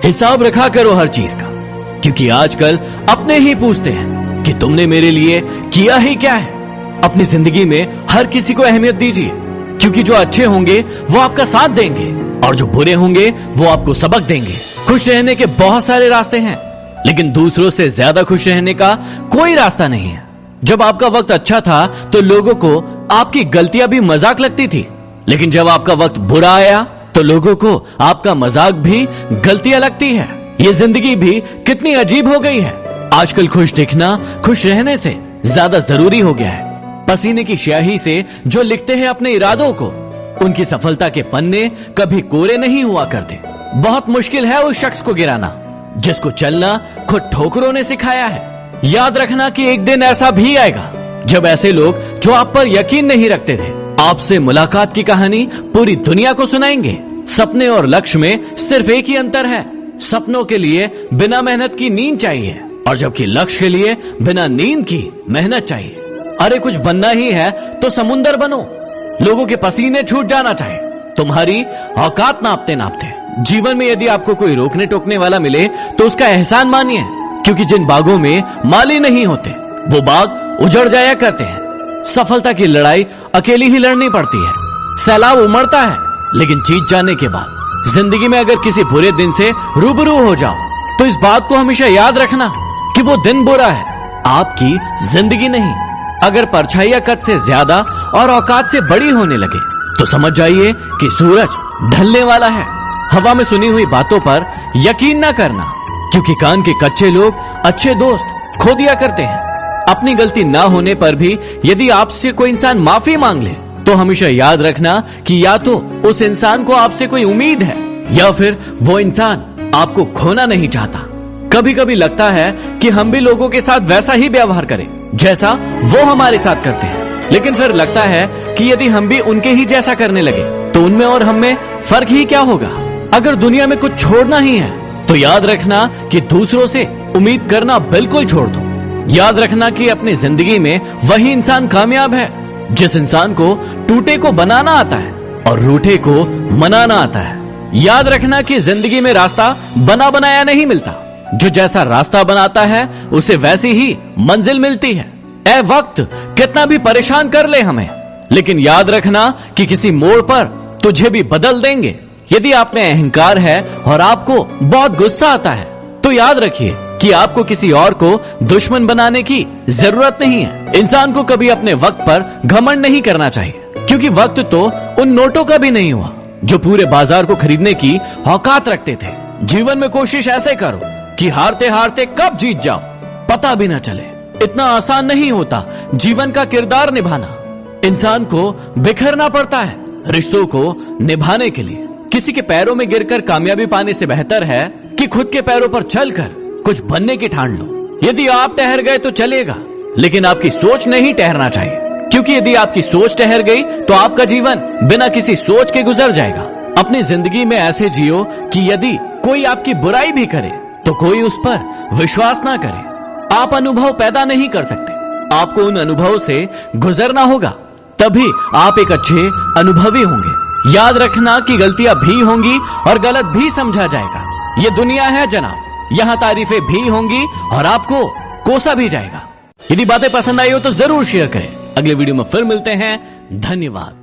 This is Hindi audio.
हिसाब रखा करो हर चीज का, क्योंकि आजकल अपने ही पूछते हैं कि तुमने मेरे लिए किया ही क्या है। अपनी जिंदगी में हर किसी को अहमियत दीजिए, क्योंकि जो अच्छे होंगे वो आपका साथ देंगे और जो बुरे होंगे वो आपको सबक देंगे। खुश रहने के बहुत सारे रास्ते हैं, लेकिन दूसरों से ज्यादा खुश रहने का कोई रास्ता नहीं है। जब आपका वक्त अच्छा था तो लोगों को आपकी गलतियां भी मजाक लगती थी, लेकिन जब आपका वक्त बुरा आया तो लोगों को आपका मजाक भी गलतियां लगती है। ये जिंदगी भी कितनी अजीब हो गई है। आजकल खुश दिखना खुश रहने से ज्यादा जरूरी हो गया है। पसीने की स्याही से जो लिखते हैं अपने इरादों को, उनकी सफलता के पन्ने कभी कोरे नहीं हुआ करते। बहुत मुश्किल है उस शख्स को गिराना जिसको चलना खुद ठोकरों ने सिखाया है। याद रखना कि एक दिन ऐसा भी आएगा जब ऐसे लोग जो आप पर यकीन नहीं रखते थे, आपसे मुलाकात की कहानी पूरी दुनिया को सुनाएंगे। सपने और लक्ष्य में सिर्फ एक ही अंतर है, सपनों के लिए बिना मेहनत की नींद चाहिए और जबकि लक्ष्य के लिए बिना नींद की मेहनत चाहिए। अरे कुछ बनना ही है तो समुंदर बनो। लोगों के पसीने छूट जाना चाहिए तुम्हारी औकात नापते नापते। जीवन में यदि आपको कोई रोकने टोकने वाला मिले तो उसका एहसान मानिए, क्योंकि जिन बागों में माली नहीं होते वो बाग उजड़ जाया करते हैं। सफलता की लड़ाई अकेली ही लड़नी पड़ती है। सैलाब उमड़ता है, लेकिन जीत जाने के बाद जिंदगी में अगर किसी बुरे दिन से रूबरू हो जाओ तो इस बात को हमेशा याद रखना कि वो दिन बुरा है, आपकी जिंदगी नहीं। अगर परछाइयां कद से ज्यादा और औकात से बड़ी होने लगे तो समझ जाइए कि सूरज ढलने वाला है। हवा में सुनी हुई बातों पर यकीन ना करना, क्योंकि कान के कच्चे लोग अच्छे दोस्त खो दिया करते हैं। अपनी गलती ना होने पर भी यदि आपसे कोई इंसान माफी मांग ले तो हमेशा याद रखना कि या तो उस इंसान को आपसे कोई उम्मीद है या फिर वो इंसान आपको खोना नहीं चाहता। कभी कभी लगता है कि हम भी लोगों के साथ वैसा ही व्यवहार करें जैसा वो हमारे साथ करते हैं, लेकिन फिर लगता है कि यदि हम भी उनके ही जैसा करने लगे तो उनमें और हम में फर्क ही क्या होगा। अगर दुनिया में कुछ छोड़ना ही है तो याद रखना कि दूसरों से उम्मीद करना बिल्कुल छोड़ दो। याद रखना कि अपनी जिंदगी में वही इंसान कामयाब है जिस इंसान को टूटे को बनाना आता है और रूठे को मनाना आता है। याद रखना कि जिंदगी में रास्ता बना बनाया नहीं मिलता, जो जैसा रास्ता बनाता है उसे वैसी ही मंजिल मिलती है। ए वक्त कितना भी परेशान कर ले हमें, लेकिन याद रखना कि किसी मोड़ पर तुझे भी बदल देंगे। यदि आप में अहंकार है और आपको बहुत गुस्सा आता है तो याद रखिए कि आपको किसी और को दुश्मन बनाने की जरूरत नहीं है। इंसान को कभी अपने वक्त पर घमंड नहीं करना चाहिए, क्योंकि वक्त तो उन नोटों का भी नहीं हुआ जो पूरे बाजार को खरीदने की औकात रखते थे। जीवन में कोशिश ऐसे करो कि हारते हारते कब जीत जाओ पता भी ना चले। इतना आसान नहीं होता जीवन का किरदार निभाना। इंसान को बिखरना पड़ता है रिश्तों को निभाने के लिए। किसी के पैरों में गिरकर कामयाबी पाने से बेहतर है कि खुद के पैरों पर चलकर कुछ बनने की ठान लो। यदि आप ठहर गए तो चलेगा, लेकिन आपकी सोच नहीं ठहरना चाहिए, क्योंकि यदि आपकी सोच ठहर गई तो आपका जीवन बिना किसी सोच के गुजर जाएगा। अपनी जिंदगी में ऐसे जियो कि यदि कोई आपकी बुराई भी करे तो कोई उस पर विश्वास ना करे। आप अनुभव पैदा नहीं कर सकते, आपको उन अनुभवों से गुजरना होगा, तभी आप एक अच्छे अनुभवी होंगे। याद रखना कि गलतियां भी होंगी और गलत भी समझा जाएगा। ये दुनिया है जनाब, यहाँ तारीफें भी होंगी और आपको कोसा भी जाएगा। यदि बातें पसंद आई हो तो जरूर शेयर करें। अगले वीडियो में फिर मिलते हैं। धन्यवाद।